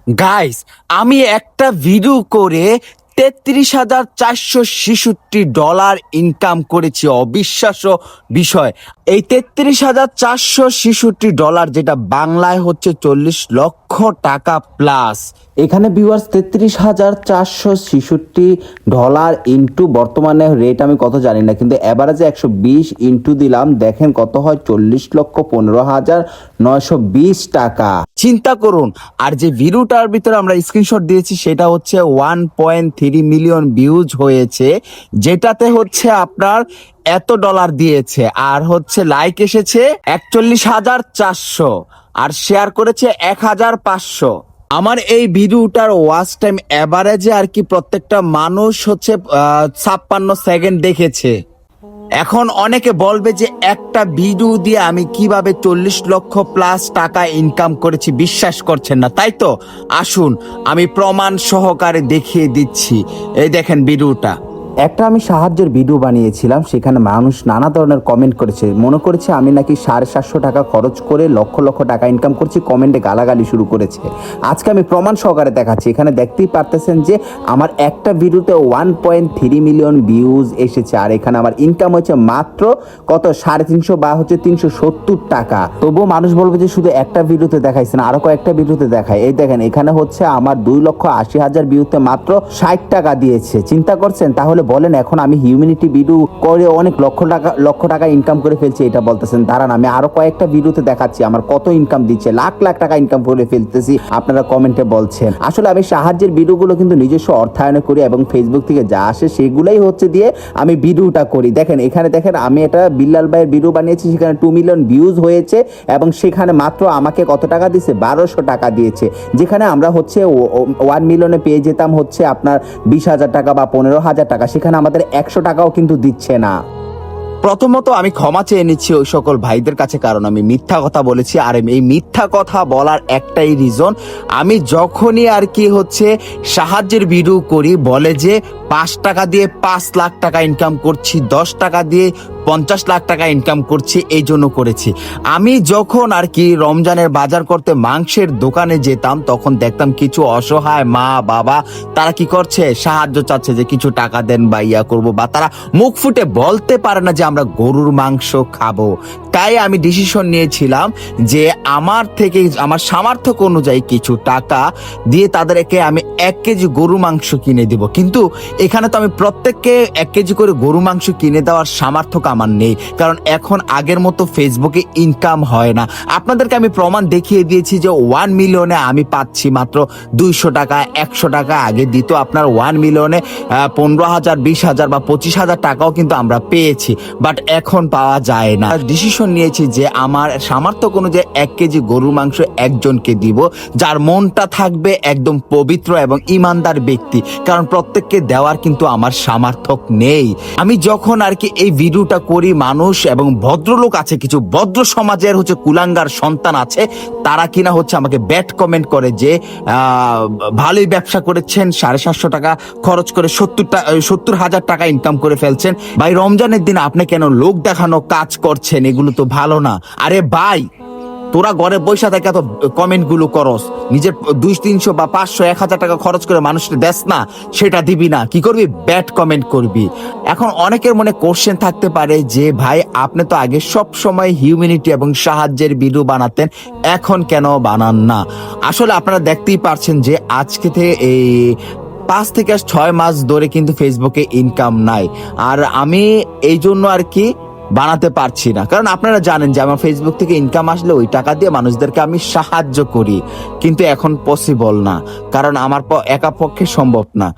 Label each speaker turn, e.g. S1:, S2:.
S1: Guys, আমি একটা video করে $33,466 ইনকাম করেছি। অবিশ্বাস্য বিষয়। এই $33,466 যেটা বাংলায় হচ্ছে 40 লক্ষ টাকা প্লাস। এখানে ভিউয়ার্স $33,466 ইন্টু বর্তমানে রেট আমি কত জানি না, কিন্তু এভারেজে 120 ইন্টু দিলাম, দেখেন কত হয়, 40,15,920 টাকা। চিন্তা করুন। আর যে ভিডিওটার ভিতরে আমরা স্ক্রিনশট দিয়েছি সেটা হচ্ছে 1.3 মিলিয়ন ভিউজ হয়েছে, যেটাতে হচ্ছে আপনার এত ডলার দিয়েছে, আর হচ্ছে লাইক এসেছে 41,400, আর শেয়ার করেছে 1,500। আমার এই ভিডিওটার ওয়াচ টাইম এভারেজে আর কি প্রত্যেকটা মানুষ হচ্ছে 56 সেকেন্ড দেখেছে। এখন অনেকে বলবে যে একটা ভিডিও দিয়ে আমি কিভাবে 40 লক্ষ প্লাস টাকা ইনকাম করেছি, বিশ্বাস করছেন না তাই তো? আসুন আমি প্রমাণ সহকারে দেখিয়ে দিচ্ছি। এই দেখেন ভিডিওটা। একটা আমি সাহায্যের ভিডিও বানিয়েছিলাম, সেখানে মানুষ নানা ধরনের কমেন্ট করেছে, মনে করেছে আমি নাকি 750 টাকা খরচ করে লক্ষ লক্ষ টাকা ইনকাম করছি, কমেন্টে গালাগালি শুরু করেছে। আজকে আমি প্রমাণ সহকারে দেখাচ্ছি। এখানে দেখতেই পারতেছেন যে আমার একটা ভিডিওতে 1.3 মিলিয়ন ভিউজ এসেছে, আর এখানে আমার ইনকাম হচ্ছে মাত্র কত 350 বা হচ্ছে 370 টাকা। তবুও মানুষ বলবে যে শুধু একটা ভিডিওতে দেখাইছে না, আরো কয়েকটা ভিডিওতে দেখায়। এই দেখেন এখানে হচ্ছে আমার 2,80,000 ভিউতে মাত্র 60 টাকা দিয়েছে। চিন্তা করছেন? তাহলে বলেন এখন আমি হিউম্যানিটি ভিডিও করে অনেক লক্ষ টাকা ইনকাম করে ফেলছি, এটা বলতেছেন? দাঁড়ান আমি আরো কয়েকটা ভিডিওতে দেখাচ্ছি আমার কত ইনকাম দিচ্ছে, লাখ লাখ টাকা ইনকাম করে ফেলতেছি। আপনারা কমেন্টে বলছেন। আসলে আমি সাহায্যের ভিডিওগুলো কিন্তু নিজস্ব অর্থায়নে করি, এবং ফেসবুক থেকে যা আসে সেগুলাই হচ্ছে দিয়ে আমি ভিডিওটা করি। দেখেন এখানে দেখেন আমি এটা বিল্লাল ভাইয়ের ভিডিও বানিয়েছি, সেখানে 2 মিলিয়ন ভিউজ হয়েছে, এবং সেখানে মাত্র আমাকে কত টাকা দিয়েছে, 1200 টাকা দিয়েছে। যেখানে আমরা হচ্ছে 1 মিলিয়নে পেয়ে যেতাম হচ্ছে আপনার 20,000 টাকা বা 15,000 টাকা, সেখানে আমাদের 100 টাকাও কিন্তু দিচ্ছে না। প্রথমত আমি ক্ষমা চেয়ে নিচ্ছি ওই সকল ভাইদের কাছে, কারণ আমি মিথ্যা কথা বলেছি। আর এই মিথ্যা কথা বলার একটাই রিজন, আমি যখনই আর কি হচ্ছে সাহায্যের ভিডিও করি, বলে যে 5 টাকা দিয়ে 5 লাখ টাকা ইনকাম করছি, 10 টাকা দিয়ে 50 লাখ টাকা ইনকাম করছি, এই জন্য করেছি। আমি যখন আর কি রমজানের বাজার করতে মাংসের দোকানে যেতাম, তখন দেখতাম কিছু অসহায় মা বাবা তারা কি করছে, সাহায্য চাচ্ছে যে কিছু টাকা দেন বা ইয়া করবো, বা তারা মুখ ফুটে বলতে পারে না যে আমরা গরুর মাংস খাবো। তাই আমি ডিসিশন নিয়েছিলাম যে আমার থেকে আমার সামর্থ্য অনুযায়ী কিছু টাকা দিয়ে তাদেরকে আমি 1 কেজি গরু মাংস কিনে দিব। কিন্তু এখানে তো আমি প্রত্যেককে 1 কেজি করে গরু মাংস কিনে দেওয়ার সামর্থ্য আমার নেই, কারণ এখন আগের মতো ফেসবুকে ইনকাম হয় না। আপনাদেরকে আমি প্রমাণ দেখিয়ে দিয়েছি যে 1 মিলিয়নে আমি পাচ্ছি মাত্র 200 টাকা, 100 টাকা। আগে দিত আপনার 1 মিলিয়নে 15,000, 20,000 বা 25,000 টাকাও কিন্তু আমরা পেয়েছি, বাট এখন পাওয়া যায় না। ডিসিশন নিয়েছি যে আমার সামর্থ্য অনুযায়ী 1 কেজি গরুর মাংস একজনকে দিব, যার মনটা থাকবে একদম পবিত্র এবং ইমানদার ব্যক্তি, কারণ প্রত্যেককে দেওয়ার কিন্তু আমার সামর্থ্য নেই। আমি যখন আর কি এই ভিডিওটা করি, মানুষ এবং ভদ্রলোক আছে, কিছু ভদ্র সমাজের হচ্ছে কুলাঙ্গার সন্তান আছে, তারা কিনা হচ্ছে আমাকে ব্যাড কমেন্ট করে যে ভালোই ব্যবসা করেছেন, 750 টাকা খরচ করে 70,000 টাকা ইনকাম করে ফেলছেন। ভাই রমজানের দিন আপনি কেন লোক দেখানো কাজ করছেন? এগুলো তো ভালো না। আরে ভাই, তোরা ঘরে বৈশা থেকে এত কমেন্ট গুলো করস, নিজের 200-300 বা 500-1000 টাকা খরচ করে মানুষকে দেস না, সেটা দিবি না, কি করবি? ব্যাড কমেন্ট করবি। এখন অনেকের মনে কোশ্চেন থাকতে পারে যে ভাই আপনি তো আগে সব সময় হিউম্যানিটি এবং সাহায্যের ভিডিও বানাতেন, এখন কেন বানান না? আসলে আপনারা দেখতেই পারছেন যে আজকে থেকে এই 5 থেকে 6 মাস ধরে কিন্তু ফেসবুকে ইনকাম নাই, আর আমি এই জন্য আর কি বানাতে পারছি না। কারণ আপনারা জানেন যে আমার ফেসবুক থেকে ইনকাম আসলে ওই টাকা দিয়ে মানুষদেরকে আমি সাহায্য করি, কিন্তু এখন পসিবল না, কারণ আমার একা পক্ষে সম্ভব না।